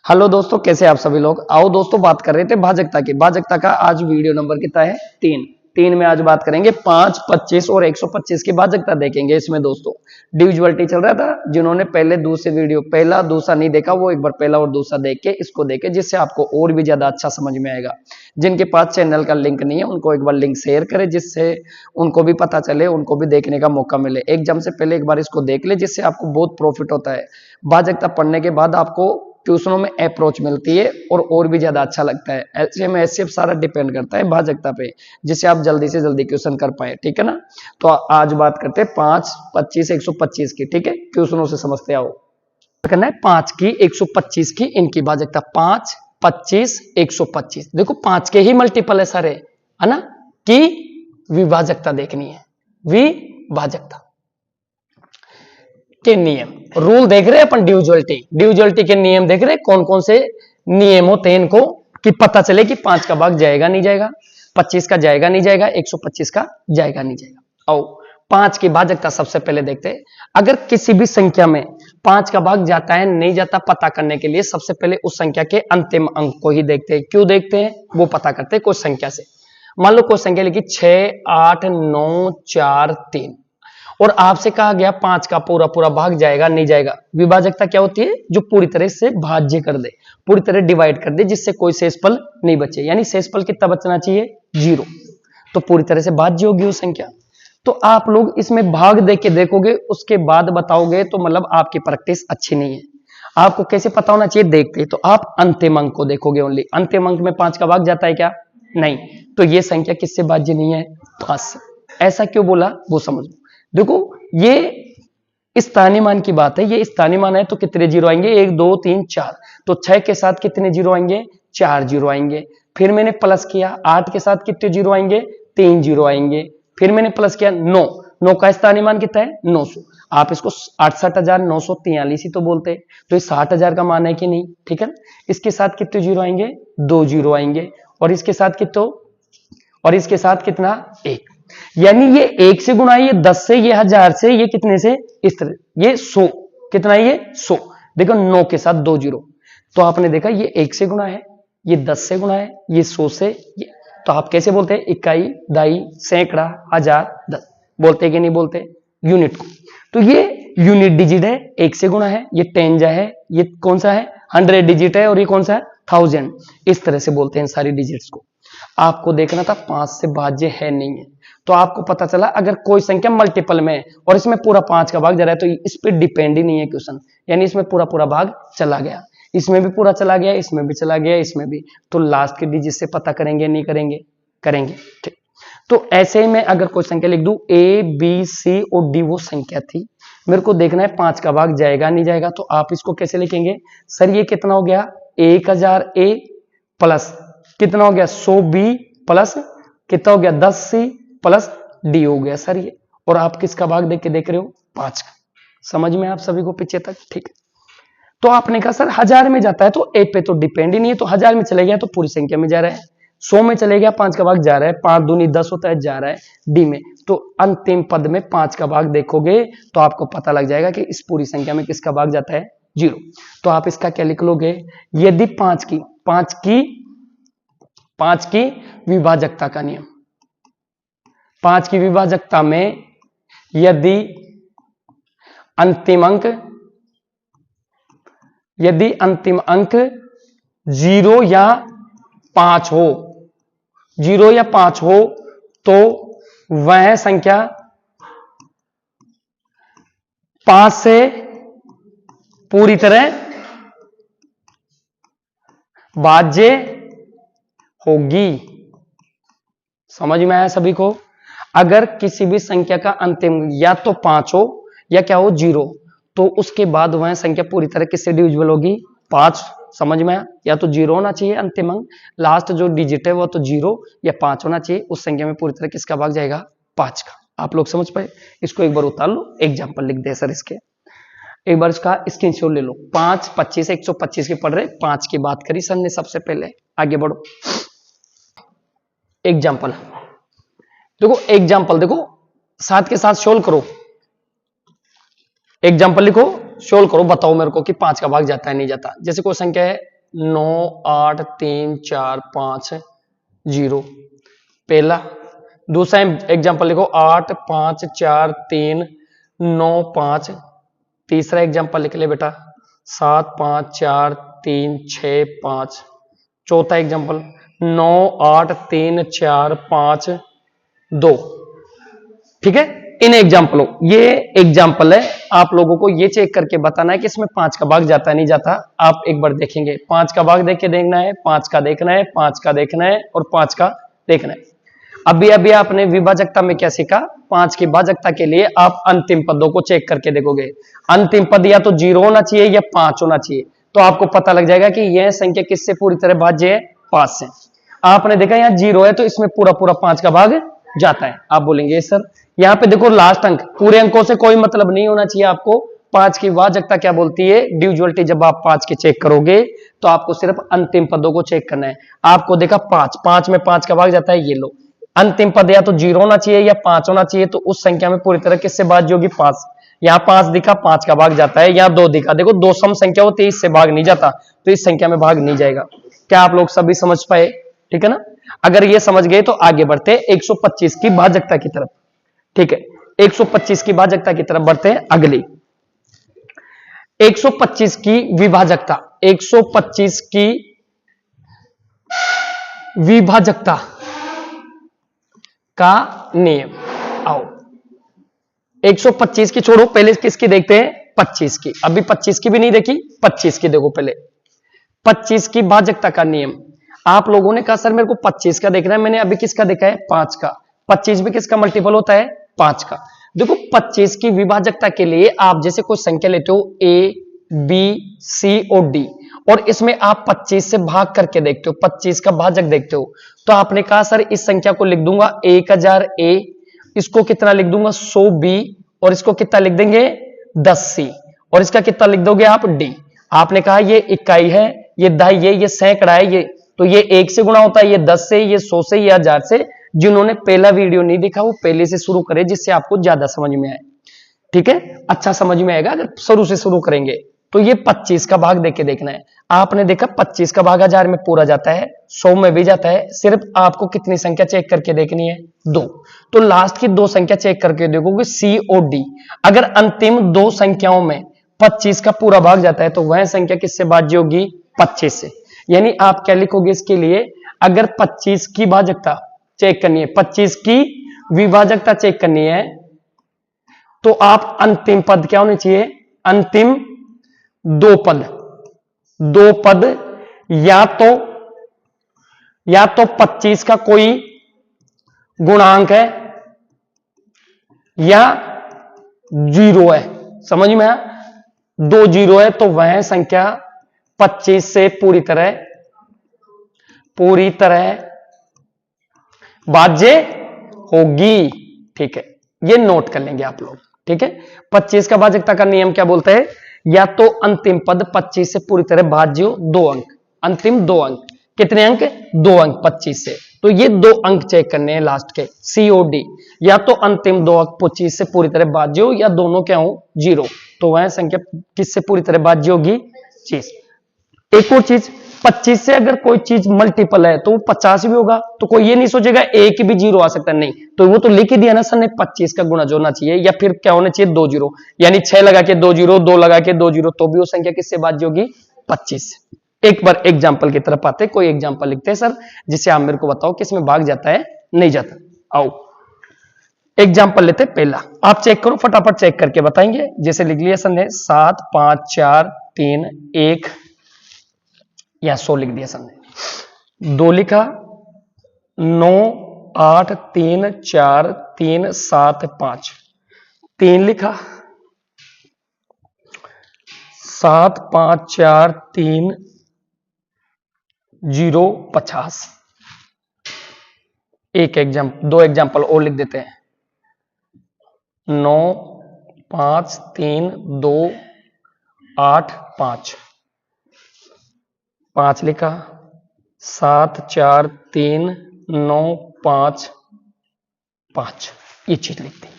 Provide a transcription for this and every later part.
Hello दोस्तों, कैसे आप सभी लोग। आओ दोस्तों, बात कर रहे थे भाजकता की। भाजकता का आज वीडियो नंबर कितना है? 3 में आज बात करेंगे 5, 25 और 125 की भाजकता देखेंगे। इसमें दोस्तों डिविजिबिलिटी चल रहा था। जिन्होंने पहले दूसरे वीडियो पहला दूसरा नहीं देखा, वो एक बार पहला और दूसरा देख के इसको देखे, जिससे आपको और भी ज्यादा अच्छा समझ में आएगा। जिनके पास चैनल का लिंक नहीं है, उनको एक बार लिंक शेयर करें, जिससे उनको भी पता चले, उनको भी देखने का मौका मिले। एग्जाम से पहले एक बार इसको देख ले, जिससे आपको बहुत प्रॉफिट होता है। भाजकता पढ़ने के बाद आपको ट्यूशनों में अप्रोच मिलती है और भी ज्यादा अच्छा लगता है। ऐसे में ऐसे सारा डिपेंड करता है भाजकता पे, जिससे आप जल्दी से जल्दी क्वेश्चन कर पाए। ठीक है ना। तो आज बात करते हैं 5, 25, 125 की। ठीक है, क्वेश्चनों से समझते आओ। करना है 5 की, 125 की, इनकी भाजकता 5, 25, 125। देखो 5 के ही मल्टीपल है सारे, है ना, कि विभाजकता देखनी है। विभाजकता के नियम, रूल देख रहे हैं अपन। डिविजिबिलिटी के नियम देख रहे हैं, कौन कौन से नियम होते हैं इनको, कि पता चले कि 5 का भाग जाएगा नहीं जाएगा, 25 का जाएगा नहीं जाएगा, 125 का जाएगा नहीं जाएगा। आओ 5 की भाजकता सबसे पहले देखते हैं। अगर किसी भी संख्या में 5 का भाग जाता है नहीं जाता, पता करने के लिए सबसे पहले उस संख्या के अंतिम अंक को ही देखते हैं। क्यों देखते हैं? वो पता करते हैं कुछ संख्या से। मान लो कोई संख्या लिखी 6, 8, 9, 4, 3 और आपसे कहा गया 5 का पूरा पूरा भाग जाएगा नहीं जाएगा। विभाजकता क्या होती है? जो पूरी तरह से भाज्य कर दे, पूरी तरह डिवाइड कर दे, जिससे कोई शेषफल नहीं बचे। यानी शेषफल कितना बचना चाहिए? 0। तो पूरी तरह से भाज्य होगी वो संख्या। तो आप लोग इसमें भाग देख के देखोगे, उसके बाद बताओगे, तो मतलब आपकी प्रैक्टिस अच्छी नहीं है। आपको कैसे पता होना चाहिए? देखते तो आप अंतिम अंक को देखोगे ओनली। अंतिम अंक में 5 का भाग जाता है क्या? नहीं। तो ये संख्या किससे भाज्य नहीं है? 5 से। ऐसा क्यों बोला वो समझो। देखो ये स्थानीय मान की बात है। ये स्थानीय मान है तो कितने जीरो आएंगे? 1, 2, 3, 4। तो 6 के साथ कितने जीरो आएंगे? 4 जीरो आएंगे। फिर मैंने प्लस किया, 8 के साथ कितने जीरो आएंगे? 3 जीरो आएंगे। फिर मैंने प्लस किया 9 का स्थानीय मान कितना है? 900। आप इसको 68,943 ही तो बोलते हैं। तो ये 60,000 का मान है कि नहीं? ठीक है। इसके साथ कितने जीरो आएंगे? 2 जीरो आएंगे। और इसके साथ कितने? और इसके साथ कितना? 1। यानी ये 1 से गुणा है, ये 10 से, ये 1000 से, ये कितने से? इस तरह। ये 100 कितना है? ये 100। देखो 9 के साथ 2 जीरो। तो आपने देखा ये 1 से गुणा है, ये 10 से गुणा है, ये 100 से। ये तो आप कैसे बोलते हैं? इकाई, दाई, सैकड़ा, 1000, 10 बोलते कि नहीं बोलते? यूनिट को। तो ये यूनिट डिजिट है, 1 से गुणा है, ये टेंजा है, ये कौन सा है? 100 डिजिट है, और ये कौन सा है? 1000। इस तरह से बोलते हैं सारी डिजिट्स को। आपको देखना था 5 से भाज्य है नहीं है। तो आपको पता चला अगर कोई संख्या मल्टीपल में है और इसमें पूरा 5 का भाग जा रहा है, तो इस पे डिपेंड ही नहीं है क्वेश्चन। यानी इसमें पूरा पूरा भाग चला गया, इसमें भी पूरा चला गया, इसमें भी चला गया, इसमें भी। तो लास्ट के डिजिट से पता करेंगे नहीं करेंगे? करेंगे। ठीक। तो ऐसे ही मैं अगर कोई संख्या लिख दूं A, B, C और D, वो संख्या थी, मेरे को देखना है 5 का भाग जाएगा नहीं जाएगा। तो आप इसको कैसे लिखेंगे? सर ये कितना हो गया? 1000 A प्लस कितना हो गया? 100 B प्लस कितना हो गया? 10 C प्लस D हो गया सर ये। और आप किसका भाग देख के देख रहे हो? 5 का। समझ में आप सभी को पीछे तक? ठीक है। तो आपने कहा सर 1000 में जाता है तो ए पे तो डिपेंड ही नहीं है, तो 1000 में चले गया तो पूरी संख्या में जा रहा है। 100 में चले गया, 5 का भाग जा रहा है, 5 दूनी 10 होता है, जा रहा है डी में। तो अंतिम पद में 5 का भाग देखोगे तो आपको पता लग जाएगा कि इस पूरी संख्या में किसका भाग जाता है? 0। तो आप इसका क्या लिख लोगे? यदि 5 की विभाजकता का नियम, 5 की विभाजकता में यदि अंतिम अंक 0 या 5 हो, 0 या 5 हो, तो वह संख्या 5 से पूरी तरह भाज्य होगी। समझ में आया सभी को? अगर किसी भी संख्या का अंतिम या तो 5 हो या क्या हो? 0, तो उसके बाद वह संख्या पूरी तरह किससे डिविजिबल होगी? 5। समझ में आया? या तो 0 होना चाहिए अंतिम अंक, लास्ट जो डिजिट है वो तो 0 या 5 होना चाहिए। उस संख्या में पूरी तरह किसका भाग जाएगा? 5 का। आप लोग समझ पाए? इसको एक बार उतार लो, एग्जाम्पल लिख दे सर इसके। एक बार इसका स्क्रीनशॉट ले लो। 5, 25, 125 के पढ़ रहे, 5 की बात करी सर ने सबसे पहले। आगे बढ़ो। एग्जाम्पल देखो, एग्जाम्पल देखो, साथ के साथ सोल्व करो। एग्जाम्पल लिखो, सोल्व करो, बताओ मेरे को कि 5 का भाग जाता है नहीं जाता। जैसे कोई संख्या है 9 8 3 4 5 0 पहला। दूसरा एग्जांपल लिखो 8 5 4 3 9 5। तीसरा एग्जांपल लिख ले बेटा 7 5 4 3 6 5। चौथा एग्जांपल 9 8 3 4 5 2। ठीक है, इन एग्जाम्पलों, ये एग्जाम्पल है, आप लोगों को ये चेक करके बताना है कि इसमें 5 का भाग जाता है नहीं जाता। आप एक बार देखेंगे, 5 का भाग देख के देखना है, 5 का देखना है, 5 का देखना है और 5 का देखना है। अभी अभी आपने विभाजकता में क्या सीखा, 5 की भाजकता के लिए आप अंतिम पदों को चेक करके देखोगे। अंतिम पद या तो 0 होना चाहिए या 5 होना चाहिए, तो आपको पता लग जाएगा कि यह संख्या किससे पूरी तरह भाज्य है, 5 से। आपने देखा यहां 0 है तो इसमें पूरा पूरा 5 का भाग जाता है। आप बोलेंगे सर यहां पे देखो लास्ट अंक, पूरे अंकों से कोई मतलब नहीं होना चाहिए आपको। 5 की भाजकता क्या बोलती है, डिविजिबिलिटी, जब आप 5 के चेक करोगे तो आपको सिर्फ अंतिम पदों को चेक करना है। आपको देखा 5 में 5 का भाग जाता है, ये लो। अंतिम पद या तो 0 होना चाहिए या 5 होना चाहिए, तो उस संख्या में पूरी तरह किससे भाज्य होगी, 5। यहाँ 5 दिखा, 5 का भाग जाता है। यहाँ 2 दिखा, देखो 2 सम संख्या होती है, इससे भाग नहीं जाता, तो इस संख्या में भाग नहीं जाएगा। क्या आप लोग सभी समझ पाए, ठीक है ना। अगर ये समझ गए तो आगे बढ़ते 125 की भाजकता की तरफ। ठीक है, 125 की भाजकता की तरफ बढ़ते हैं। अगली 125 की विभाजकता, 125 की विभाजकता का नियम। आओ 125 की छोड़ो, पहले किसकी देखते हैं, 25 की। अभी 25 की भी नहीं देखी, 25 की देखो पहले। 25 की भाजकता का नियम। आप लोगों ने कहा सर मेरे को 25 का देखना है, मैंने अभी किसका देखा है, 5 का। 25 भी किसका मल्टीपल होता है, 5 का। देखो 25 की विभाजकता के लिए आप जैसे कोई संख्या लेते हो A B C और D, और इसमें आप 25 से भाग करके देखते हो, 25 का भाजक देखते हो, तो आपने कहा सर इस संख्या को लिख दूंगा 1000 A, इसको कितना लिख दूंगा 100 B, और इसको कितना लिख देंगे 10 C, और इसका कितना लिख दोगे आप D। आपने कहा ये इकाई है, ये दहाई है, ये सैकड़ा है, ये तो ये 1 से गुणा होता है, ये 10 से, ये 100 से, ये 1000 से। जिन्होंने पहला वीडियो नहीं देखा वो पहले से शुरू करे, जिससे आपको ज्यादा समझ में आए। ठीक है, अच्छा समझ में आएगा अगर शुरू से शुरू करेंगे। तो ये 25 का भाग देके देखना है। आपने देखा 25 का भाग 1000 में पूरा जाता है, 100 में भी जाता है, सिर्फ आपको कितनी संख्या चेक करके देखनी है, 2। तो लास्ट की 2 संख्या चेक करके देखोगे C और D। अगर अंतिम 2 संख्याओं में 25 का पूरा भाग जाता है तो वह संख्या किससे भाज्य होगी, 25 से। यानी आप क्या लिखोगे इसके लिए, अगर 25 की भाजकता चेक करनी है, 25 की विभाजकता चेक करनी है, तो आप अंतिम पद क्या होने चाहिए, अंतिम 2 पद, 2 पद या तो 25 का कोई गुणांक है या 0 है। समझ में आया, 2 0 है तो वह संख्या 25 से पूरी तरह भाज्य होगी। ठीक है, ये नोट कर लेंगे आप लोग। ठीक है, 25 का भाजकता का नियम क्या बोलता है, या तो अंतिम पद 25 से पूरी तरह भाज्य हो, 2 अंक, अंतिम 2 अंक। कितने अंक, 2 अंक 25 से, तो ये 2 अंक चेक करने हैं लास्ट के, C और D। या तो अंतिम 2 अंक 25 से पूरी तरह भाज्य हो, या दोनों क्या हो 0, तो वह संख्या किससे पूरी तरह भाज्य होगी, चीज। एक और चीज, 25 से अगर कोई चीज मल्टीपल है तो वो 50 भी होगा, तो कोई ये नहीं सोचेगा एक भी 0 आ सकता है, नहीं, तो वो तो लिख ही दिया ना सर ने, 25 का गुणा जो होना चाहिए, या फिर क्या होना चाहिए 2 0, यानी 6 लगा के 2 0, 2 लगा के 2 0, तो भी वो संख्या किससे भाज्य होगी, 25। एक बार एग्जाम्पल की तरफ आते, कोई एग्जाम्पल लिखते हैं सर जिससे आप मेरे को बताओ किसमें भाग जाता है नहीं जाता। आओ एग्जाम्पल लेते, पहला आप चेक करो, फटाफट चेक करके बताएंगे। जैसे लिख लिया सर ने 7 5 4 3 1, या 100 लिख दिया सर ने, 2 लिखा, 9 8 3 4 3 7 5, 3 लिखा, 7 5 4 3 0 50। दो एग्जाम्पल और लिख देते हैं, 9 5 3 2 8 5, 5 लिखा, 7 4 3 9 5 5, ये चीज लिख दी।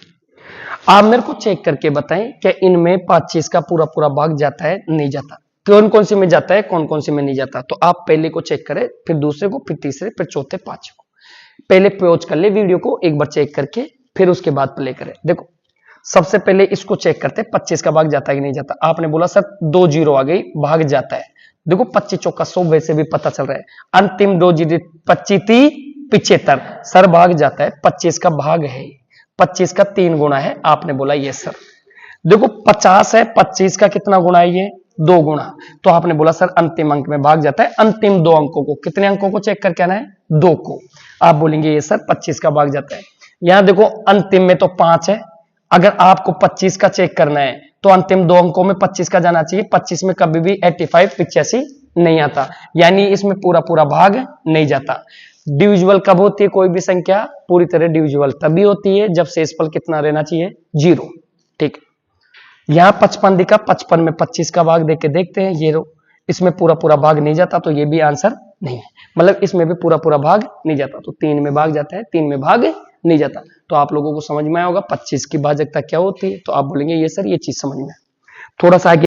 आप मेरे को चेक करके बताएं क्या इनमें 25 का पूरा पूरा भाग जाता है नहीं जाता। कौन कौन सी में जाता है, कौन कौन सी में नहीं जाता। तो आप पहले को चेक करें, फिर दूसरे को, फिर तीसरे, फिर चौथे, पांचवे को। पहले पॉज कर ले वीडियो को, एक बार चेक करके फिर उसके बाद प्ले करें। देखो सबसे पहले इसको चेक करते हैं 25 का भाग जाता है कि नहीं जाता। आपने बोला सर 2 जीरो आ गई, भाग जाता है। देखो 25 चौका 100, वैसे भी पता चल रहा है। अंतिम 2 जीरो 25 30 75, सर भाग जाता है। 25 का भाग है, 25 का 3 गुना है। आपने बोला ये सर। देखो 50 है, 25 का कितना गुना है, ये 2 गुना। तो आपने बोला सर अंतिम अंक में भाग जाता है। अंतिम 2 अंकों को, कितने अंकों को चेक करके आना है, 2 को। आप बोलेंगे ये सर 25 का भाग जाता है। यहां देखो अंतिम में तो 5 है, अगर आपको 25 का चेक करना है तो अंतिम 2 अंकों में 25 का जाना चाहिए। 25 में कभी भी 85 85 नहीं आता, यानी इसमें पूरा पूरा भाग नहीं जाता। डिविजिबल कब होती है कोई भी संख्या, पूरी तरह डिविजिबल तभी होती है जब शेषफल कितना रहना चाहिए, 0। ठीक, यहां 55 दिखा, 55 में 25 का भाग देके देखते हैं, ये इसमें पूरा पूरा भाग नहीं जाता, तो ये भी आंसर नहीं है। मतलब इसमें भी पूरा पूरा भाग नहीं जाता, तो 3 में भाग जाता है, 3 में भाग नहीं जाता। तो आप लोगों को समझ में आया होगा 25 की भाजकता क्या होती है। तो आप बोलेंगे ये सर ये चीज समझ में। थोड़ा सा आगे,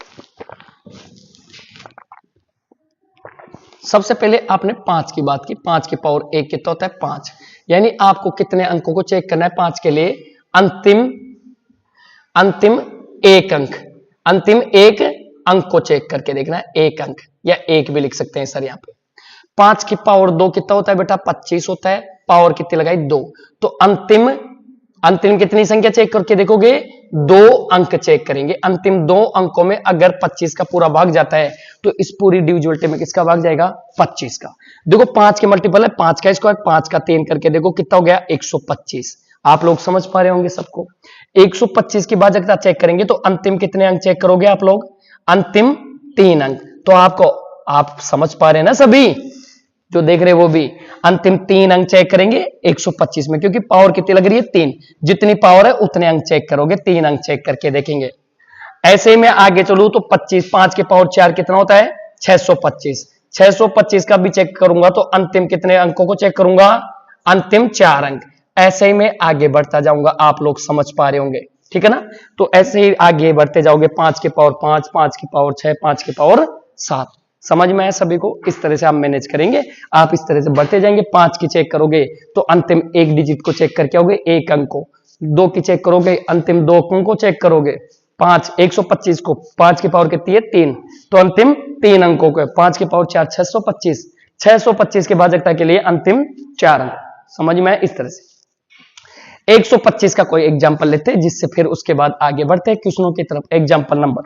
सबसे पहले आपने 5 की बात की। 5 की पावर 1 कितना होता है, 5। यानी आपको कितने अंकों को चेक करना है 5 के लिए, अंतिम एक अंक, अंतिम एक अंक को चेक करके देखना है। एक अंक या एक भी लिख सकते हैं सर यहाँ पे। 5 की पावर 2 कितना होता है बेटा, 25 होता है। पावर कितनी लगाई, 2। तो अंतिम कितनी संख्या चेक करके देखोगे, 2 अंक चेक करेंगे। अंतिम 2 अंकों में अगर 25 का पूरा भाग जाता है तो इस पूरी डिविजिबिलिटी में किसका भाग जाएगा, 25 का। देखो 5 के मल्टीपल है 5 का स्क्वायर, 5 का 3 करके देखो कितना हो गया, 125। आप लोग समझ पा रहे होंगे सबको। 125 की भाजकता चेक करेंगे तो अंतिम कितने अंक चेक करोगे आप लोग, अंतिम 3 अंक। तो आप समझ पा रहे हैं ना सभी जो देख रहे हैं वो भी, अंतिम 3 अंक चेक करेंगे 125 में, क्योंकि पावर कितनी लग रही है, 3। जितनी पावर है उतने अंक चेक करोगे, 3 अंक चेक करके देखेंगे। ऐसे ही मैं आगे चलूं तो 25, 5 के पावर 4 कितना होता है, 625। 625 का भी चेक करूंगा तो अंतिम कितने अंकों को चेक करूंगा, अंतिम 4 अंक। ऐसे ही मैं आगे बढ़ता जाऊंगा, आप लोग समझ पा रहे होंगे, ठीक है ना। तो ऐसे ही आगे बढ़ते जाओगे, 5 के पावर 5, 5 की पावर 6, 5 की पावर 7। समझ में आया सभी को, इस तरह से आप मैनेज करेंगे। आप इस तरह से बढ़ते जाएंगे। 5 की चेक करोगे तो अंतिम एक डिजिट को चेक करके आओगे, एक अंक को। 2 की चेक करोगे, अंतिम 2 अंकों को चेक करोगे। 5 125 को 5 की पावर कितनी है, 3, तो अंतिम 3 अंकों को। 5 की पावर 4 625, 625 के भाजकता के लिए अंतिम 4 अंक। समझ में आया, इस तरह से 125 का कोई एग्जाम्पल लेते हैं, जिससे फिर उसके बाद आगे बढ़ते हैं क्वेश्चनों की तरफ। एग्जाम्पल नंबर,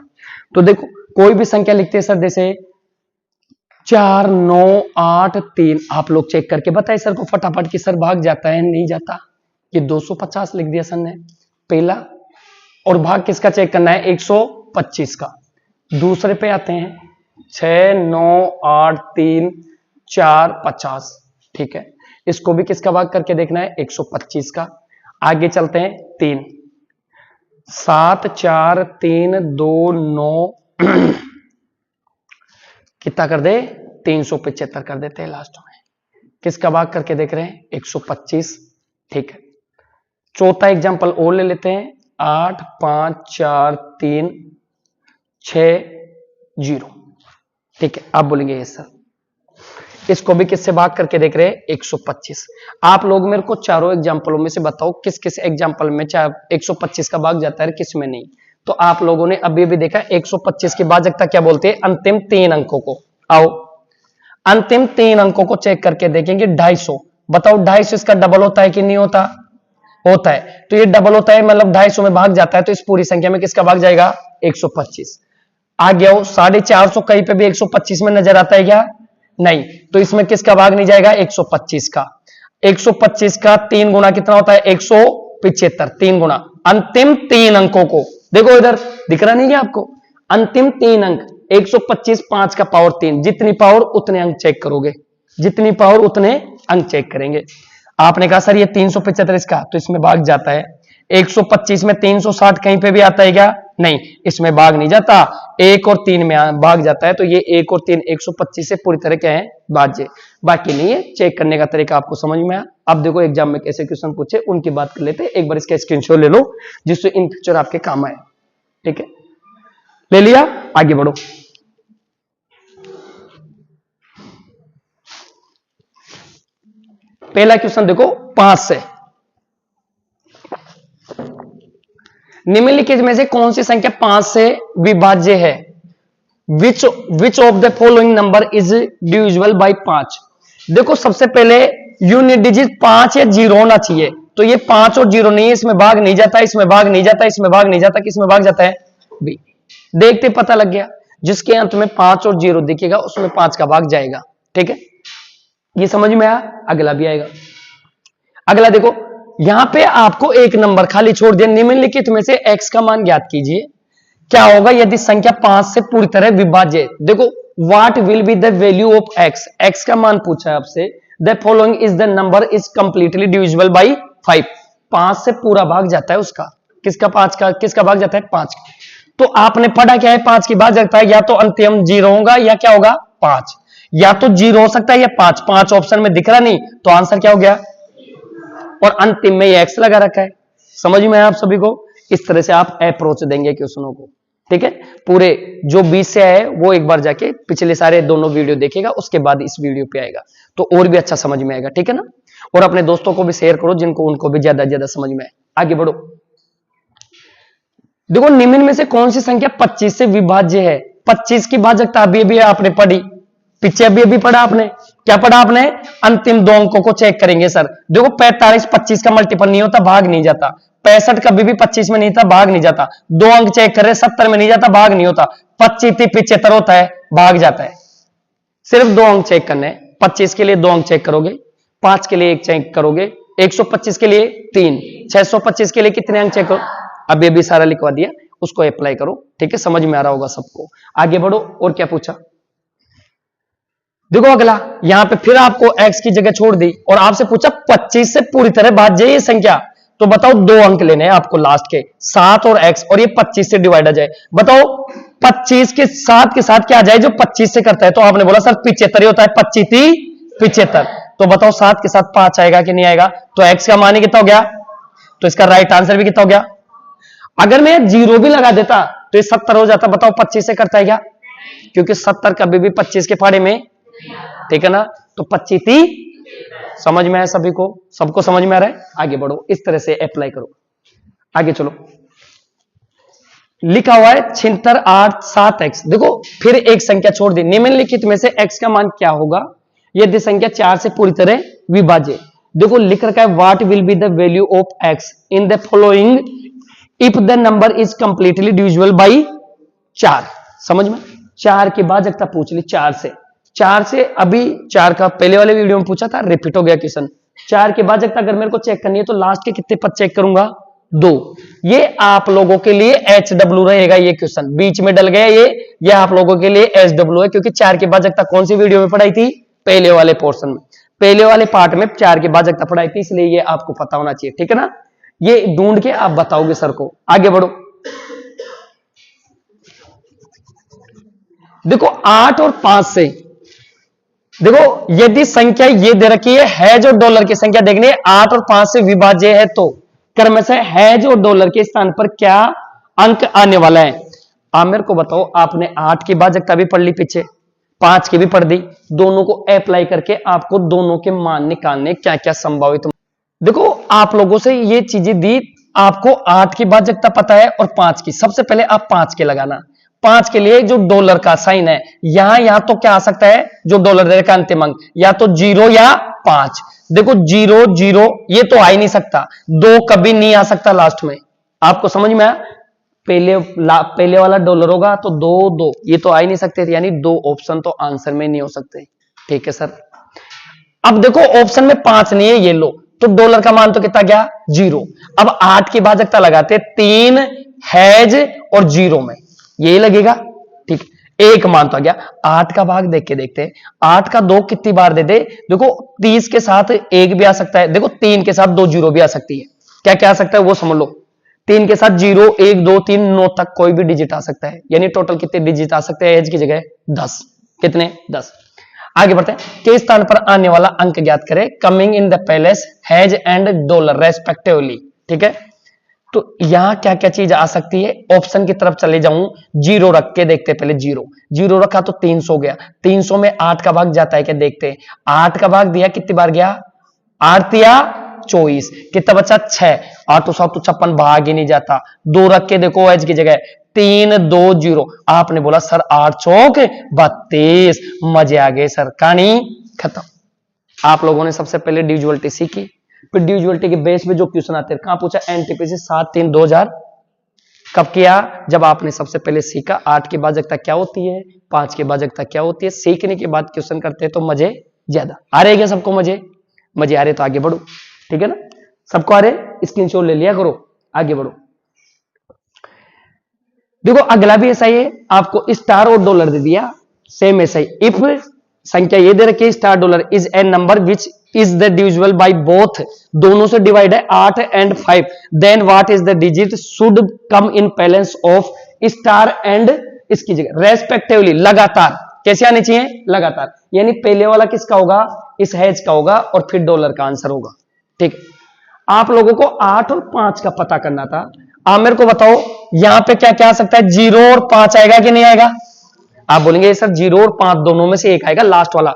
तो देखो कोई भी संख्या लिखते हैं सर, जैसे 4 9 8 3। आप लोग चेक करके बताइए सर को फटाफट कि सर भाग जाता है नहीं जाता। ये 250 लिख दिया सर ने पहला, और भाग किसका चेक करना है, 125 का। दूसरे पे आते हैं, 6 9 8 3 4 50। ठीक है, इसको भी किसका भाग करके देखना है, 125 का। आगे चलते हैं, 3 7 4 3 2 9 कितना कर दे, 375 कर देते हैं लास्ट में। किसका भाग करके देख रहे हैं, 125। ठीक है, चौथा एग्जांपल और ले लेते हैं, 8 5 4 3 6 0। ठीक है, आप बोलेंगे ये सर, इसको भी किससे भाग करके देख रहे हैं, 125। आप लोग मेरे को चारों एग्जांपलों में से बताओ किस किस एग्जांपल में 125 का भाग जाता है, किस में नहीं। तो आप लोगों ने अभी भी देखा 125 की भाजकता क्या बोलते हैं, अंतिम 3 अंकों को। आओ अंतिम 3 अंकों को चेक करके देखेंगे। 250, बताओ 250 इसका डबल होता है कि नहीं होता, होता है। तो ये डबल होता है, मतलब 250 में भाग जाता है, तो इस पूरी संख्या में किसका भाग जाएगा, 125। आगे आओ, 450 कहीं पे भी 125 में नजर आता है क्या, नहीं, तो इसमें किसका भाग नहीं जाएगा, 125 का। 125 का 3 गुना कितना होता है, 175। 3 गुना अंतिम 3 अंकों को, देखो इधर दिख रहा नहीं है आपको, अंतिम 3 अंक 125, 5 का पावर 3। जितनी पावर उतने अंक चेक करोगे, जितनी पावर उतने अंक चेक करेंगे। आपने कहा सर ये 375 इसका, तो इसमें भाग जाता है। 125 में 360 कहीं पे भी आता है क्या, नहीं, इसमें भाग नहीं जाता। 1 और 3 में भाग जाता है, तो ये 1 और 3 125 से पूरी तरह क्या है, भाज्य। बाकी नहीं है, चेक करने का तरीका आपको समझ में आया। अब देखो एग्जाम में कैसे क्वेश्चन पूछे उनकी बात कर लेते हैं। एक बार इसका स्क्रीनशॉट ले लो जिससे इन फ्यूचर आपके काम आए। ठीक है, ले लिया, आगे बढ़ो। पहला क्वेश्चन देखो 5 से, निम्नलिखित में से कौन सी संख्या 5 से विभाज्य है? Which of the following number is divisible by 5? देखो सबसे पहले यूनिट डिजिट 5 या 0 होना चाहिए, तो ये 5 और 0 नहीं है, इसमें भाग नहीं जाता, इसमें भाग नहीं जाता, इसमें भाग नहीं जाता, किसमें भाग जाता है? बी। देखते पता लग गया, जिसके अंत में 5 और 0 दिखेगा उसमें 5 का भाग जाएगा। ठीक है, ये समझ में आया? अगला भी आएगा। अगला देखो, यहां पे आपको एक नंबर खाली छोड़ दिया, निम्नलिखित में से x का मान ज्ञात कीजिए। क्या होगा यदि संख्या 5 से पूरी तरह विभाज्य है? देखो, what will be the value of x? x का मान पूछा है आपसे। The following is the number is completely divisible by 5। 5 से पूरा भाग जाता है उसका। किसका? 5 का। किसका भाग जाता है? 5 का। तो आपने पढ़ा क्या है? 5 की भाग जाता है, या तो अंतिम 0 होगा या क्या होगा? 5। या तो 0 हो सकता है या 5। 5 ऑप्शन में दिख रहा नहीं, तो आंसर क्या हो गया? और अंतिम में ये एक्स लगा रखा है। समझ में आया आप सभी को? इस तरह से आप अप्रोच देंगे क्वेश्चनों को। ठीक है, पूरे जो 20 से है वो एक बार जाके पिछले सारे दोनों वीडियो देखेगा, उसके बाद इस वीडियो पे आएगा, तो और भी अच्छा समझ में आएगा। ठीक है ना? और अपने दोस्तों को भी शेयर करो, जिनको उनको भी ज्यादा ज्यादा समझ में आए। आगे बढ़ो। देखो, निम्न में से कौन सी संख्या 25 से विभाज्य है? 25 की भाजकता अभी आपने पढ़ी, पीछे अभी पढ़ा आपने। क्या पढ़ा आपने? अंतिम दो अंकों को चेक करेंगे सर। देखो, 45 25 का मल्टीपल नहीं होता, भाग नहीं जाता। 65 कभी भी 25 में नहीं था, भाग नहीं जाता। दो अंक चेक कर रहे, 70 में नहीं जाता, भाग नहीं होता। 25 75 होता है, भाग जाता है। सिर्फ दो अंक चेक करने। 25 के लिए 2 अंक चेक करोगे, 5 के लिए 1 चेक करोगे, 125 के लिए 3, 625 के लिए कितने अंक चेक करो? अभी सारा लिखवा दिया, उसको अप्लाई करो। ठीक है, समझ में आ रहा होगा सबको। आगे बढ़ो। और क्या पूछा? देखो अगला, यहां पे फिर आपको x की जगह छोड़ दी और आपसे पूछा 25 से पूरी तरह भाज्य ये संख्या, तो बताओ 2 अंक लेने हैं आपको लास्ट के, 7 और x, और ये 25 से डिवाइड आ जाए। बताओ 25 के साथ क्या आ जाए जो 25 से करता है? तो आपने बोला सर 75 होता है, 25 75। तो बताओ 7 के साथ 5 आएगा कि नहीं आएगा? तो x का मान ही कितना हो गया? तो इसका राइट आंसर भी कितना हो गया? अगर मैं 0 भी लगा देता तो ये 70 हो जाता। बताओ 25 से करता है क्या? क्योंकि 70 कभी भी 25 के फाड़े में। ठीक है ना? तो 25 समझ में आया सभी को? सबको समझ में आ रहा है? आगे बढ़ो, इस तरह से अप्लाई करो। आगे चलो, लिखा हुआ है 76 8 7x। देखो, फिर एक संख्या छोड़ दी, निम्नलिखित में से x का मान क्या होगा यदि संख्या 4 से पूरी तरह विभाज्य? देखो, लिख रखा है what will be the value of x in the following if the number is completely divisible by 4। समझ में? 4 की भाजकता पूछ ली। 4 से अभी 4 का पहले वाले वीडियो में पूछा था, रिपीट हो गया क्वेश्चन। 4 की भाजकता अगर मेरे को चेक करनी है तो लास्ट के कितने पद चेक करूंगा? 2। ये आप लोगों के लिए HW रहेगा ये क्वेश्चन, बीच में डल गया ये आप लोगों के लिए HW है, क्योंकि 4 की भाजकता कौन सी वीडियो में पढ़ाई थी? पहले वाले पोर्शन में, पहले वाले पार्ट में 4 की भाजकता पढ़ाई थी, इसलिए ये आपको पता होना चाहिए। ठीक है ना? ये ढूंढ के आप बताओगे सर को। आगे बढ़ो। देखो, 8 और 5 से, देखो यदि संख्या ये दे रखी है जो डॉलर की संख्या देखनी है, 8 और 5 से विभाज्य है, तो क्रम से है जो डॉलर के स्थान पर क्या अंक आने वाला है? आप मेरे को बताओ। आपने 8 की भाजकता भी पढ़ ली पीछे, 5 की भी पढ़ दी, दोनों को अप्लाई करके आपको दोनों के मान निकालने, क्या क्या संभावित। देखो, आप लोगों से ये चीजें दी, आपको 8 की भाजकता पता है और 5 की। सबसे पहले आप 5 के लगाना। 5 के लिए जो डॉलर का साइन है यहां तो क्या आ सकता है जो डॉलर दे का अंतिम अंक, या तो 0 या 5। देखो 0 0 ये तो आ ही नहीं सकता, 2 कभी नहीं आ सकता लास्ट में। आपको समझ में आया? पहले वाला डॉलर होगा तो 2 2 ये तो आ ही नहीं सकते, यानी 2 ऑप्शन तो आंसर में नहीं हो सकते। ठीक है सर? अब देखो ऑप्शन में 5 नहीं है, ये लो, तो डॉलर का मान तो कितना गया? 0। अब 8 की भाजकता लगाते, 3 हैज और 0 में यही लगेगा। ठीक, एक मान तो आ गया। 8 का भाग देख के देखते हैं, 8 का 2 कितनी बार दे दे? देखो 30 के साथ 1 भी आ सकता है, देखो 3 के साथ 2 0 भी आ सकती है। क्या क्या आ सकता है वो समझ लो। 3 के साथ 0 1 2 3 9 तक कोई भी डिजिट आ सकता है, यानी टोटल कितने डिजिट आ सकते हैं एज की जगह? 10। कितने? 10। आगे बढ़ते हैं। के स्थान पर आने वाला अंक ज्ञात करें, coming in the palace has and dollar respectively. ठीक है, तो यहां क्या क्या चीज आ सकती है? ऑप्शन की तरफ चले जाऊं, 0 रख के देखते हैं। पहले 0 रखा तो 300 गया, 300 में 8 का भाग जाता है क्या? देखते हैं। 8 का भाग दिया कितनी बार गया? 8 या 24, कितना बचा 6, 8 7 56 भाग ही नहीं जाता, 2 रख के देखो एच की जगह 3 2 0, आपने बोला सर 8 चौक 32, मजे आ गए सर, कहानी खत्म। आप लोगों ने सबसे पहले ड्यूजुअलिटी सीखी, फिर ड्यूजुअलिटी के बेस पे जो क्वेश्चन आते हैं, कहां पूछा एनटीपीसी 7/3/2000 कब किया, जब आपने सबसे पहले सीखा 8 की भाजकता क्या होती है, 5 की भाजकता क्या होती है, सीखने के बाद क्वेश्चन करते हैं तो मजे ज्यादा आ रहे क्या सबको, मजे आ रहे तो आगे बढ़ो, ठीक है ना, सबको आ रहे स्क्रीनशॉट ले लिया करो, आगे बढ़ो। देखो अगला भी ऐसा ही है, आपको स्टार और डॉलर दे दिया, सेम ऐसा ही, इफ संख्या ये दे रखी है star dollar is a number which is the divisible by both, दोनों से डिवाइड है 8 and 5, then what is the digit should come in balance of star and इसकी जगह रेस्पेक्टिवली, लगातार कैसे आने चाहिए, लगातार, यानी पहले वाला किसका होगा, इस हैज का होगा और फिर डॉलर का आंसर होगा, ठीक। आप लोगों को 8 और 5 का पता करना था, आप मेरे को बताओ यहां पे क्या क्या आ सकता है, 0 और 5 आएगा कि नहीं आएगा, आप बोलेंगे सर 0 और 5 दोनों में से एक आएगा, लास्ट वाला।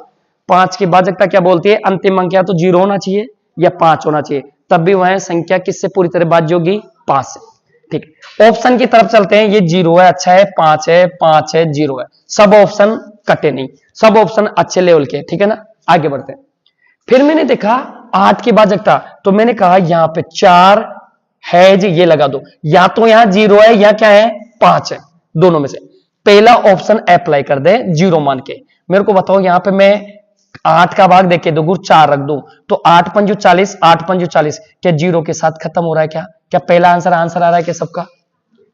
5 की भाजकता क्या बोलती है, अंतिम अंक या तो 0 होना चाहिए या 5 होना चाहिए, तब भी वह संख्या किससे पूरी तरह भाज्य होगी, 5 से, ठीक। ऑप्शन की तरफ चलते हैं, ये 0 है, अच्छा है, 5 है, 5 है, 0 है, सब ऑप्शन कटे नहीं, सब ऑप्शन अच्छे लेवल के, ठीक है ना, आगे बढ़ते हैं। फिर मैंने देखा 8 की भाजकता, तो मैंने कहा यहां पे 4 है जी, ये लगा दो, या तो यहां 0 है या क्या है 5 है, दोनों में से पहला ऑप्शन अप्लाई कर दे 0 मान के। मेरे को बताओ यहां पे मैं 8 का भाग देके दो 4 रख दूं तो 8 पंजू 40, 8 पंजू 40, क्या 0 के साथ खत्म हो रहा है, क्या क्या पहला आंसर आ रहा है क्या सबका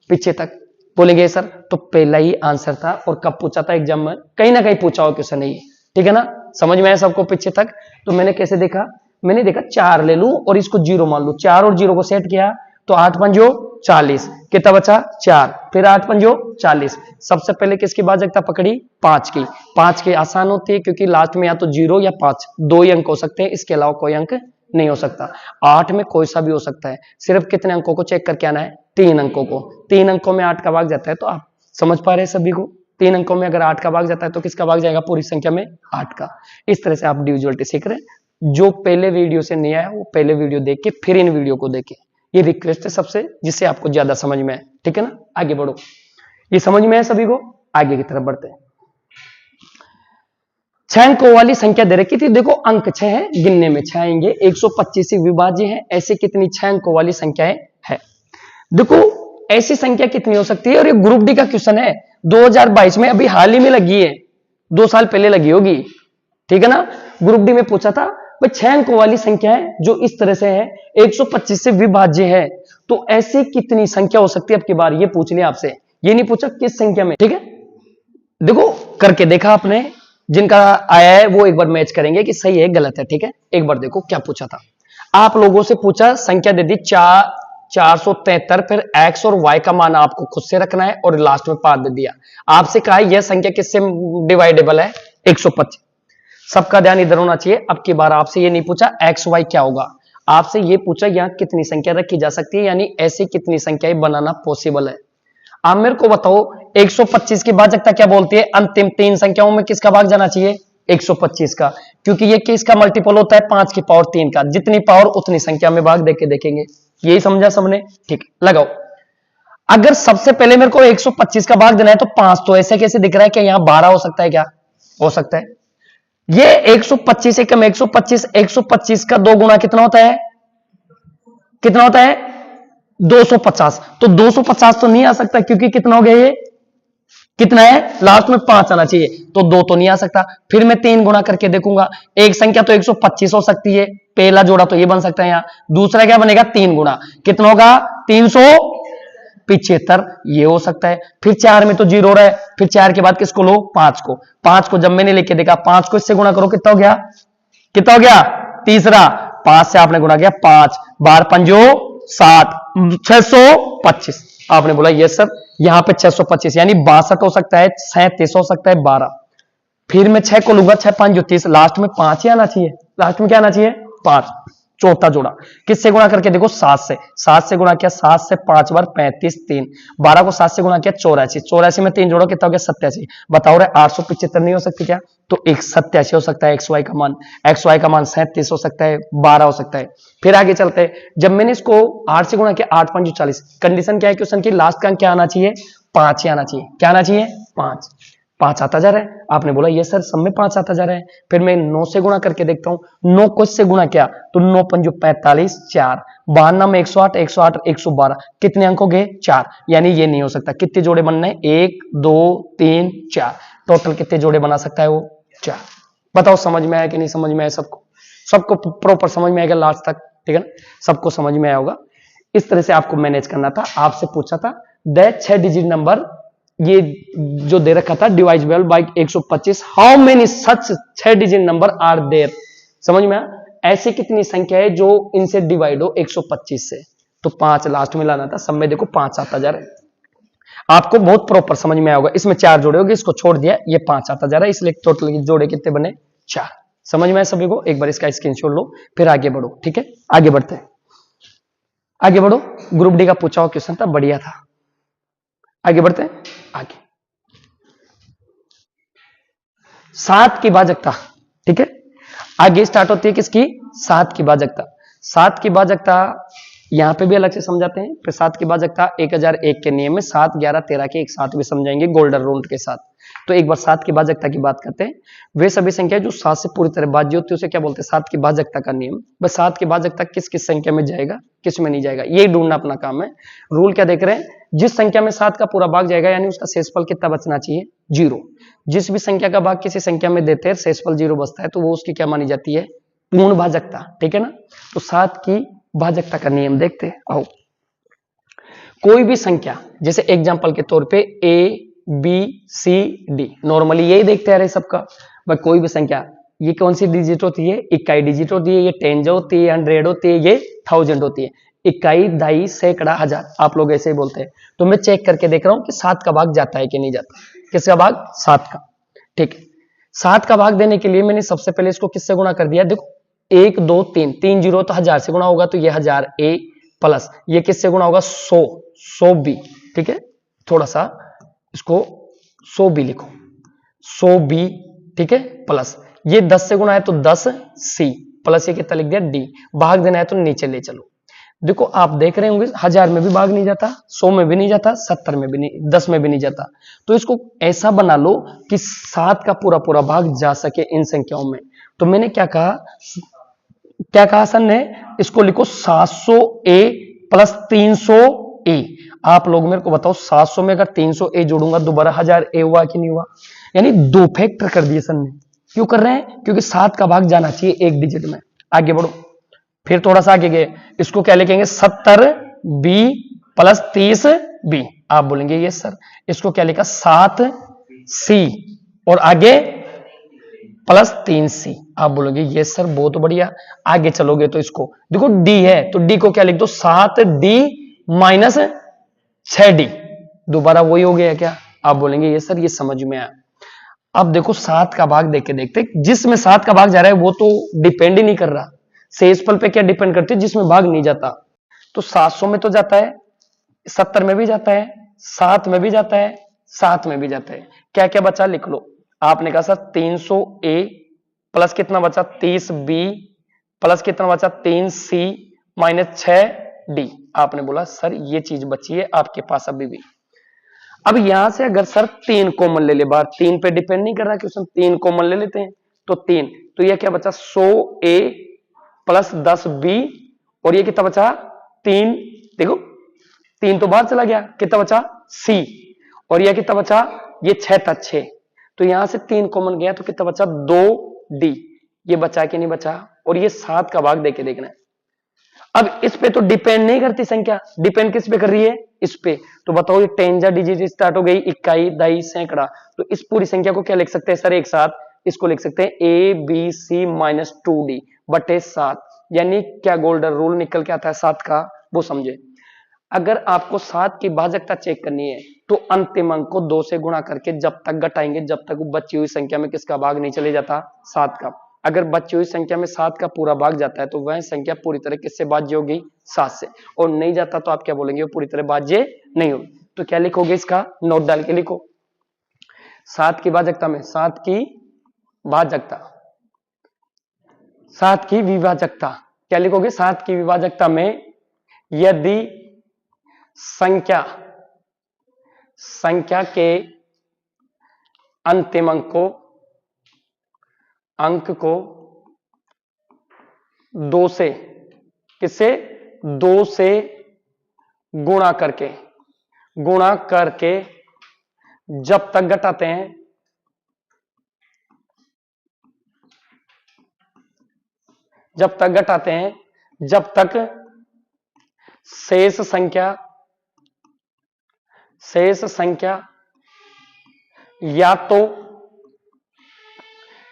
पीछे तक, बोलेंगे सर तो पहला ही आंसर था, और कब पूछा था एग्जाम में, कहीं ना कहीं पूछा हो क्वेश्चन नहीं है, ठीक है ना, समझ में आया सबको पीछे तक। तो मैंने कैसे देखा, मैंने देखा 4 ले लूं और इसको 0 मान लूं, 4 और 0 को सेट किया तो 8 पंजो 40, कितना बचा 4, फिर 8 पंजो 40, सबसे पहले किसकी भाजकता पकड़ी, 5 की। 5 की आसान होती है क्योंकि लास्ट में या तो 0 या 5 दो ही अंक हो सकते हैं, इसके अलावा कोई अंक नहीं हो सकता। 8 में कोई सा भी हो सकता है, सिर्फ कितने अंकों को चेक करके आना है, 3 अंकों को, 3 अंकों में 8 का भाग जाता है, तो आप समझ पा रहे हैं सभी को, 3 अंकों में अगर 8 का भाग जाता है तो किसका भाग जाएगा, पूरी संख्या में 8 का। इस तरह से आप डिविजिबिलिटी सीख रहे हैं, जो पहले वीडियो से नहीं आया वो पहले वीडियो देख के फिर इन वीडियो को देखें, ये रिक्वेस्ट है सबसे, जिससे आपको ज्यादा समझ में आए, ठीक है ना, आगे बढ़ो। ये समझ में है सभी को, आगे की तरफ बढ़ते हैं। 6 अंकों वाली संख्या दे रखी थी, देखो अंक 6 है, गिनने में 6 आएंगे, 125 से विभाज्य है, ऐसे कितनी 6 अंकों वाली संख्याएं है। देखो ऐसी संख्या कितनी हो सकती है, और ये ग्रुप डी का क्वेश्चन है, 2022 में अभी हाल ही में लगी है, 2 साल पहले लगी होगी, ठीक है ना। ग्रुप डी में पूछा था भाई 6 अंकों वाली संख्या है जो इस तरह से है, 125 से विभाज्य है, तो ऐसी कितनी संख्या हो सकती है, अब की बार ये पूछ लिया आपसे, ये नहीं पूछा किस संख्या में, ठीक है। देखो करके देखा आपने, जिनका आया है वो एक बार मैच करेंगे कि सही है गलत है, ठीक है। एक बार देखो क्या पूछा था, आप लोगों से पूछा, संख्या दे दी 473, फिर x और y का मान आपको खुद से रखना है, और लास्ट में 5 दे दिया, आपसे कहा यह संख्या किससे डिवाइडेबल है, 125। सबका ध्यान इधर होना चाहिए, अब की बार आपसे ये नहीं पूछा x y क्या होगा, आपसे ये पूछा यहां कितनी संख्या रखी जा सकती है, यानी ऐसी कितनी संख्याएं बनाना पॉसिबल है। आप मेरे को बताओ 125 की भाजकता क्या बोलती है, अंतिम 3 संख्याओं में किसका भाग जाना चाहिए, 125 का, क्योंकि ये किसका मल्टीपल होता है, 5 की पावर 3 का, जितनी पावर उतनी संख्या में भाग देके देखेंगे, यही समझा सबने, ठीक, लगाओ। अगर सबसे पहले मेरे को 125 का भाग देना है तो 5 तो ऐसे कैसे दिख रहा है, कि यहां 12 हो सकता है, क्या हो सकता है, ये 125 एकम 125 का 2 गुना कितना होता है, कितना होता है 250, तो 250 तो नहीं आ सकता, क्योंकि कितना हो गया ये, कितना है, लास्ट में 5 आना चाहिए, तो 2 तो नहीं आ सकता। फिर मैं 3 गुना करके देखूंगा, एक संख्या तो 125 हो सकती है, पहला जोड़ा तो ये बन सकता है यहां, दूसरा क्या बनेगा 3 गुना, कितना होगा 375, ये हो सकता है। फिर 4 में तो 0 रहा है, फिर 4 के बाद किसको लो, 5 को, 5 को जब मैंने लेके देखा, 5 को इससे गुणा करो, कितना हो गया, कितना हो गया, तीसरा, 5 से आपने गुणा किया 5 बार पंजो 7, 625, आपने बोला यस सर, यहां पे 625 यानी 62 हो सकता है, 37 हो सकता है, 12। फिर मैं 6 को लूंगा, 6 5 30, लास्ट में 5 ही आना चाहिए, लास्ट में क्या आना चाहिए 5। चौथा जोड़ा किससे गुणा करके देखो 7 से, 7 से गुणा किया, 7 से 5 बार 35, 3 12 को 7 से गुणा किया 84, 84 में 3 जोड़ो कितना हो गया 87। बताओ रे 875 नहीं हो सकती क्या? तो एक 87 हो सकता है एक्स वाई का मान, एक्स वाई का मान 37 हो सकता है, 12 हो सकता है। फिर आगे चलते हैं, जब मैंने इसको 8 से गुणा किया 8 5 40, कंडीशन क्या है क्वेश्चन की, लास्ट का क्या आना चाहिए 5 ही आना चाहिए। क्या आना चाहिए 5, 5 आता जा रहा है। आपने बोला ये सर सब में 5 आता जा रहा है। फिर मैं 9 से गुणा करके देखता हूं, 9 को इससे गुणा किया तो 9 पंजो 45, 4 52 में 108, 108 112 कितने अंक हो गए 4, यानी ये नहीं हो सकता। कितने जोड़े बनने हैं 1 2 3 4, टोटल कितने जोड़े बना सकता है वो 4। बताओ समझ में आया कि नहीं समझ में आया? सबको सबको प्रॉपर समझ में आएगा लास्ट तक, ठीक है ना? सबको समझ में आया होगा। इस तरह से आपको मैनेज करना था। आपसे पूछा था द 6 डिजिट नंबर, ये जो दे रखा था divisible by 125, how many such 6 digit number are there. समझ में आया? ऐसी कितनी संख्या है जो इनसे डिवाइड हो 125 से, तो 5 लास्ट में लाना था। सब में देखो 5 आता जा रहा है। आपको बहुत प्रॉपर समझ में आया होगा। इसमें 4 जोड़े होंगे, इसको छोड़ दिया, ये 5 आता जा रहा है, इसलिए टोटल जोड़े कितने बने 4। समझ में आया सभी को? एक बार इसका स्क्रीनशॉट लो, फिर आगे बढ़ो, ठीक है? आगे बढ़ते हैं, आगे बढ़ो। ग्रुप डी का पूछा हुआ क्वेश्चन था, बढ़िया था। आगे बढ़ते हैं, आगे 7 की भाजकता, ठीक है? आगे स्टार्ट होती है किसकी 7 की भाजकता। 7 की भाजकता यहां पे भी अलग से समझाते हैं। फिर 7 की भाजकता 1001 के नियम में 7 11 13 के एक साथ भी समझाएंगे गोल्डन रूल के साथ। तो एक बार 7 की भाजकता की बात करते हैं। वे सभी संख्या जो 7 से पूरी तरह भाज्य होती है उसे क्या बोलते हैं 7 की भाजकता का नियम। बस 7 की भाजकता किस किस संख्या में जाएगा किस में नहीं जाएगा ये ढूंढना अपना काम है। रूल क्या देख रहे हैं, जिस संख्या में 7 का पूरा भाग जाएगा यानी उसका शेषफल कितना बचना चाहिए 0। जिस भी संख्या का भाग किसी संख्या में देते हैं शेषफल 0 बचता है तो वो उसकी क्या मानी जाती है पूर्ण भाजकता, ठीक है ना? तो 7 की भाजकता का नियम देखते हैं, आओ। कोई भी संख्या, जैसे एग्जांपल के तौर पे A B C D, normally यही देखते आ रहे सबका। भाई कोई भी संख्या, ये कौन सी डिजिट होती है इकाई डिजिट होती है, ये 10 होती है, 100 होती है, ये 1000 होती है। इकाई दाई सैकड़ा हजार आप लोग ऐसे ही बोलते हैं। तो मैं चेक करके देख रहा हूं कि 7 का भाग जाता है कि नहीं जाता। किसका भाग 7 का, ठीक है? 7 का भाग देने के लिए मैंने सबसे पहले इसको किससे गुणा कर दिया, देखो 1 2 3 3 जीरो तो 1000 से गुणा होगा तो ये 1000 ए प्लस ये किससे गुणा होगा 100 बी, ठीक है? थोड़ा सा इसको 100 बी लिखो, 100 बी, ठीक है? प्लस ये 10 से गुणा है तो 10 सी प्लस ये कितना लिख दिया डी। भाग देना है तो नीचे ले चलो। देखो आप देख रहे होंगे 1000 में भी भाग नहीं जाता, 100 में भी नहीं जाता, 70 में भी नहीं, 10 में भी नहीं जाता। तो इसको ऐसा बना लो कि 7 का पूरा पूरा भाग जा सके इन संख्याओं में। तो मैंने क्या कहा सर ने, इसको लिखो 700 ए प्लस 300 ए। आप लोग मेरे को बताओ 700 में अगर 300 ए जोड़ूंगा दोबारा 1000 ए हुआ कि नहीं हुआ? यानी 2 फैक्टर कर दिए सर ने। क्यों कर रहे हैं? क्योंकि 7 का भाग जाना चाहिए एक डिजिट में। आगे बढ़ो, फिर थोड़ा सा आगे गए, इसको क्या लिखेंगे 70 बी प्लस 30 बी। आप बोलेंगे ये सर इसको क्या लिखा 7 सी और आगे प्लस 3 सी। आप बोलोगे ये सर बहुत बढ़िया। आगे चलोगे तो इसको देखो डी है तो डी को क्या लिख दो 7 डी माइनस 6 डी। दोबारा वही हो गया क्या? आप बोलेंगे ये सर ये समझ में आया। अब देखो 7 का भाग देख के देखते, जिसमें 7 का भाग जा रहा है वो तो डिपेंड ही नहीं कर रहा। शेषफल पे क्या डिपेंड करती है? जिसमें भाग नहीं जाता। तो 700 में तो जाता है, 70 में भी जाता है, 7 में भी जाता है, 7 में भी जाता है। क्या क्या बचा लिख लो। आपने कहा सर 300 ए प्लस कितना बचा 30 बी प्लस कितना बचा 3 सी माइनस 6 डी। आपने बोला सर ये चीज बची है आपके पास अभी भी। अब यहां से अगर सर 3 कॉमन ले ले बाहर, 3 पे डिपेंड नहीं कर रहा क्वेश्चन, 3 कॉमन ले लेते हैं तो 3, तो ये क्या बचा 100 ए प्लस 10 बी और ये कितना बचा 3। देखो 3 तो बाहर चला गया, कितना बचा सी और ये कितना बचा ये 6 था 6। तो यहां से 3 कॉमन गया तो कितना बचा 2 डी। ये बचा कि नहीं बचा? और ये 7 का भाग देके देखना है। अब इस पे तो डिपेंड नहीं करती संख्या, डिपेंड किस पे कर रही है इस पे। तो बताओ ये 10 डिजिट स्टार्ट हो गई, इकाई दाई सैकड़ा। तो इस पूरी संख्या को क्या लिख सकते हैं सर एक साथ? इसको लिख सकते हैं ए बी सी माइनस 2d बटे 7। यानी क्या गोल्डन रूल निकल के आता है 7 का, वो समझे। अगर आपको 7 की भाजकता चेक करनी है तो अंतिम अंक को 2 से गुणा करके जब तक घटाएंगे जब तक वो बची हुई संख्या में किसका भाग नहीं चले जाता 7 का। अगर बची हुई संख्या में 7 का पूरा भाग जाता है तो वह संख्या पूरी तरह किससे भाज्य होगी? 7 से। और नहीं जाता तो आप क्या बोलेंगे? वो पूरी तरह भाज्य नहीं होगी। तो क्या लिखोगे? इसका नोट डाल के लिखो। 7 की भाजकता में 7 की भाजकता, 7 की विभाजकता क्या लिखोगे? 7 की विभाजकता में यदि संख्या के अंतिम अंक को 2 से, किससे? 2 से गुणा करके जब तक घटाते हैं, जब तक शेष संख्या या तो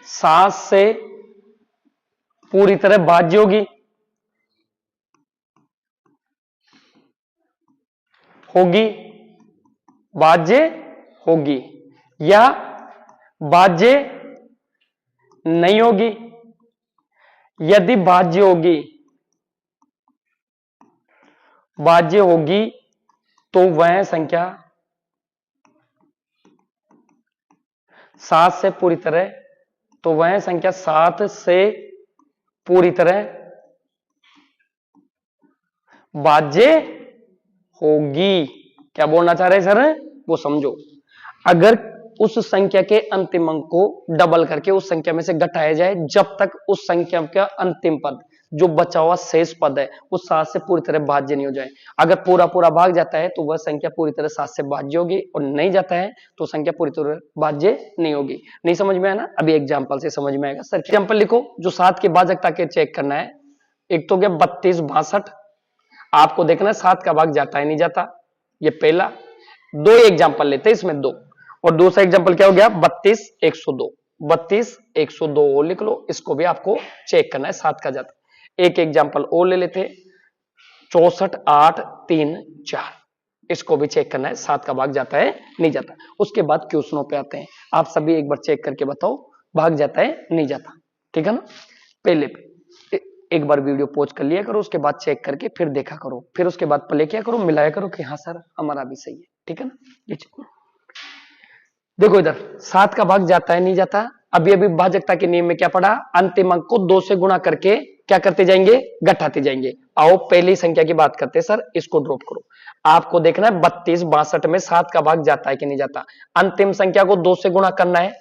7 से पूरी तरह भाज्य होगी या भाज्य नहीं होगी। यदि भाज्य होगी तो वह संख्या 7 से पूरी तरह भाज्य होगी। क्या बोलना चाह रहे हैं सर? वो समझो। अगर उस संख्या के अंतिम अंक को डबल करके उस संख्या में से घटाया जाए जब तक उस संख्या का अंतिम पद, जो बचा हुआ शेष पद है, वो 7 से पूरी तरह भाज्य नहीं हो जाए। अगर पूरा भाग जाता है तो वह संख्या पूरी तरह 7 से भाज्य होगी, और नहीं जाता है तो संख्या पूरी तरह भाज्य नहीं होगी। नहीं समझ में आया ना? अभी एग्जाम्पल से समझ में आएगा। सर एग्जाम्पल लिखो जो 7 की भाजकता के चेक करना है। एक तो क्या 32 62, आपको देखना है 7 का भाग जाता है नहीं जाता, ये पहला। 2 एग्जाम्पल लेते हैं इसमें, 2। और दूसरा एग्जाम्पल क्या हो गया? 32 102, 32 102 लिख लो। इसको भी आपको चेक करना है 7 का जाता। एक एग्जाम्पल और ले लेते, 64 8 3 4, इसको भी चेक करना है 7 का भाग जाता है नहीं जाता। उसके बाद क्वेश्चनों पे आते हैं। आप सभी एक बार चेक करके बताओ भाग जाता है नहीं जाता, ठीक है ना? पहले एक बार वीडियो पॉज कर लिया करो, उसके बाद चेक करके फिर देखा करो, फिर उसके बाद प्ले किया करो, मिलाया करो कि हाँ सर हमारा भी सही है, ठीक है ना? देखो इधर 7 का भाग जाता है नहीं जाता। अभी भाजकता के नियम में क्या पढ़ा? अंतिम अंक को 2 से गुणा करके क्या करते जाएंगे? घटाते जाएंगे। आओ पहली संख्या की बात करते हैं। सर इसको ड्रॉप करो। आपको देखना है 32 62 में 7 का भाग जाता है कि नहीं जाता। अंतिम संख्या को 2 से गुणा करना है।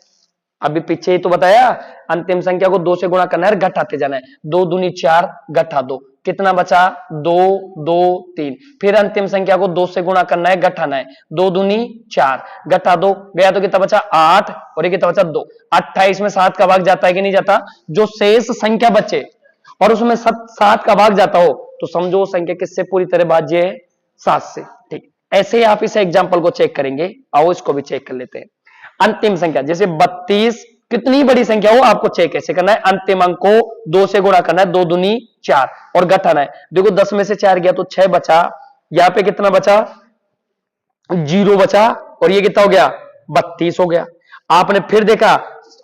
अभी पीछे ही तो बताया, अंतिम संख्या को 2 से गुणा करना है, घटाते जाना है। 2 दूनी 4, घटा 2, कितना बचा? 2 2 3। फिर अंतिम संख्या को 2 से गुणा करना है, घटाना है। 2 दूनी 4, घटा 2, गया तो कितना बचा? 8, और ये कितना बचा? 2। 28 में 7 का भाग जाता है कि नहीं जाता? जो शेष संख्या बचे और उसमें 7 का भाग जाता हो तो समझो वो संख्या किससे पूरी तरह भाज्य है? 7 से। ठीक, ऐसे ही आप इस एग्जाम्पल को चेक करेंगे। आओ इसको भी चेक कर लेते हैं। अंतिम संख्या जैसे 32, कितनी बड़ी संख्या हो आपको चेक कैसे करना है? अंतिम अंक को 2 से गुणा करना है, 2 दूनी 4, और घटाना है। देखो 10 में से 4 गया तो 6 बचा, यहां पे कितना बचा? 0 बचा, और ये कितना हो गया? 32 हो गया। आपने फिर देखा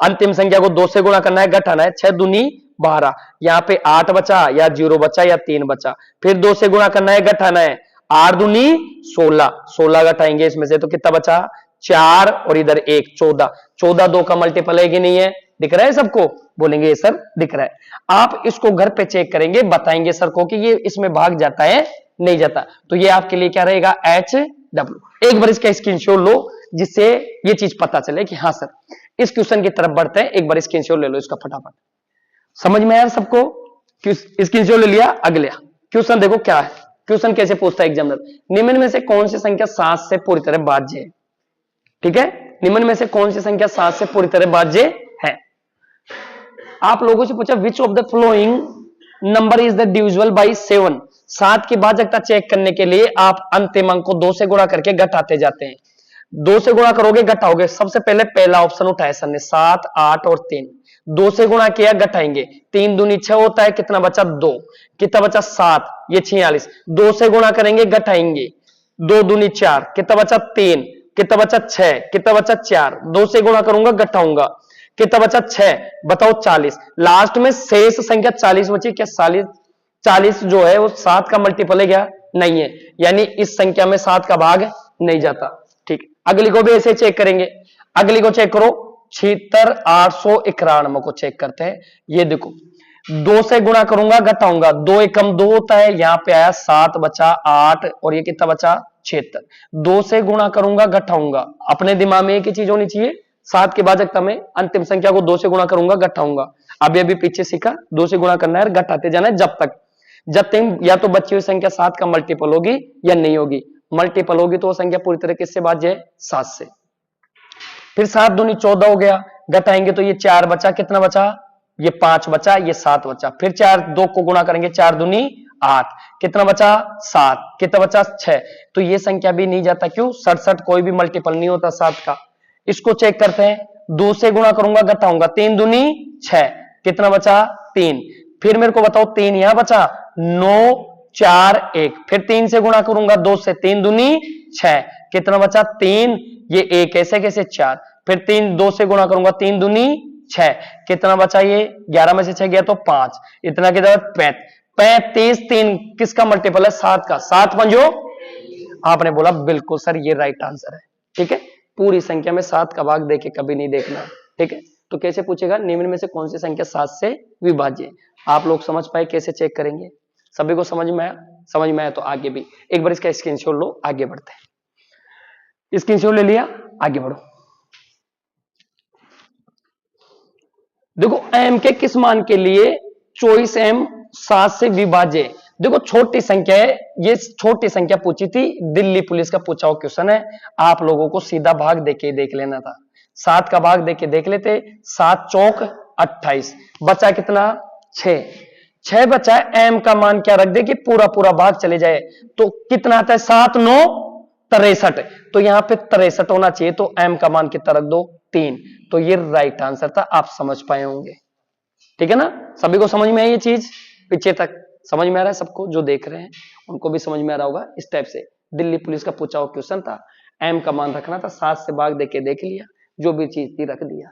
अंतिम संख्या को 2 से गुणा करना है, घटाना है। 6 दूनी 12, यहां पे 8 बचा, या 0 बचा, या 3 बचा। फिर 2 से गुणा करना है, घटाना है। 8 दूनी 16, 16 घटाएंगे इसमें से तो कितना बचा? 4, और इधर 1 14। 14 2 का मल्टीपल है कि नहीं है? दिख रहा है सबको? बोलेंगे ये सर दिख रहा है। आप इसको घर पे चेक करेंगे, बताएंगे सर को कि ये इसमें भाग जाता है नहीं जाता। तो ये आपके लिए क्या रहेगा? HW। एक बार इसका स्क्रीनशॉट लो जिससे ये चीज पता चले कि हाँ सर इस क्वेश्चन की तरफ बढ़ते हैं। एक बार स्क्रीनशॉट ले लो इसका फटाफट। समझ में आया सबको? स्क्रीनशॉट ले लिया। अगला क्वेश्चन देखो क्या है। क्वेश्चन कैसे पूछता है एग्जामिनर? निम्न में से कौन सी संख्या 7 से पूरी तरह भाज्य है? ठीक है, निम्न में से कौन सी संख्या 7 से पूरी तरह भाज्य है? आप लोगों से पूछा which of the flowing number is the divisible bye 7। 7 की भाजकता चेक करने के लिए आप अंतिम अंक को 2 से गुणा करके घटाते जाते हैं। 2 से गुणा करोगे, घटाओगे। सबसे पहले पहला ऑप्शन उठाया सर ने, 7 8 और 3। 2 से गुणा किया, घटाएंगे। 3 दूनी 6 होता है, कितना बचा? 2, कितना बचा? 7, ये 46। 2 से गुणा करेंगे, घटाएंगे। 2 दूनी 4, कितना बचा? 3, कितना बचा? 6, कितना बचा? 4। 2 से गुणा करूंगा, घटाऊंगा। कितना बचा 6, बताओ 40, लास्ट में शेष संख्या 40 बची। क्या 40 जो है वो 7 का मल्टीपल है क्या? नहीं है, यानी इस संख्या में 7 का भाग नहीं जाता। ठीक, अगली को भी ऐसे चेक करेंगे। अगली को चेक करो, 76,891 को चेक करते हैं। ये देखो 2 से गुणा करूंगा घटाऊंगा, 2 एकम 2 होता है, यहां पे आया 7 बचा 8 और ये कितना बचा 76। 2 से गुणा करूंगा घटाऊंगा, अपने दिमाग में एक ही चीज होनी चाहिए, 7 की भाजकता में अंतिम संख्या को 2 से गुणा करूंगा घटाऊंगा। अभी पीछे सीखा 2 से गुणा करना है, घटाते जाना है जब तक या तो बची हुई संख्या 7 का मल्टीपल होगी या नहीं होगी। मल्टीपल होगी तो वो संख्या पूरी तरह किससे भाज्य है? 7 से। फिर 7 दूनी 14 हो गया, घटाएंगे तो ये 4 बचा, कितना बचा? ये 5 बचा, ये 7 बचा। फिर 2 को गुणा करेंगे, 4 दूनी 8, कितना बचा? 7, कितना बचा? 6। तो ये संख्या भी नहीं जाता, क्यों? 67 कोई भी मल्टीपल नहीं होता 7 का। इसको चेक करते हैं, 2 से गुणा करूंगा घटाऊंगा, 3 दूनी 6, कितना बचा? 3। फिर मेरे को बताओ 3 यहां बचा, 9 4 1। फिर 3 से गुणा करूंगा 2 से, 3 दूनी 6, कितना बचा? 3, ये 1 ऐसे कैसे 4। फिर 2 से गुणा करूंगा, 3 दूनी 6, कितना बचा? ये 11 में से 6 गया तो 5, इतना कितना? 35। 3 किसका मल्टीपल है? 7 का। 7 पंजो, आपने बोला बिल्कुल सर ये राइट आंसर है। ठीक है, पूरी संख्या में 7 का भाग देके कभी नहीं देखना। ठीक है, तो कैसे पूछेगा? निम्न में से कौन सी संख्या 7 से विभाज्य? आप लोग समझ पाए कैसे चेक करेंगे? सभी को समझ में आया? समझ में आया तो आगे भी एक बार इसका स्क्रीनशॉट लो, आगे बढ़ते हैं। स्क्रीनशॉट ले लिया, आगे बढ़ो। देखो m के किस मान के लिए चॉइस m 7 से विभाज्य? देखो छोटी संख्या है, ये छोटी संख्या पूछी थी, दिल्ली पुलिस का पूछा हुआ क्वेश्चन है। आप लोगों को सीधा भाग देके देख लेना था, 7 का भाग देके देख लेते। 7 चौक 28, बचा कितना? 6 बचा है। m का मान क्या रख दे कि पूरा पूरा भाग चले जाए, तो कितना आता है? 7 9 63, तो यहां पे 63 होना चाहिए, तो m का मान कितना रख दो? 3। तो ये राइट आंसर था, आप समझ पाए होंगे। ठीक है ना, सभी को समझ में आई ये चीज? पीछे तक समझ में आ रहा है सबको? जो देख रहे हैं उनको भी समझ में आ रहा होगा। इस टाइप से दिल्ली पुलिस का पूछा हुआ क्वेश्चन था, m का मान रखना था, 7 से भाग देके देख लिया, जो भी चीज थी रख दिया।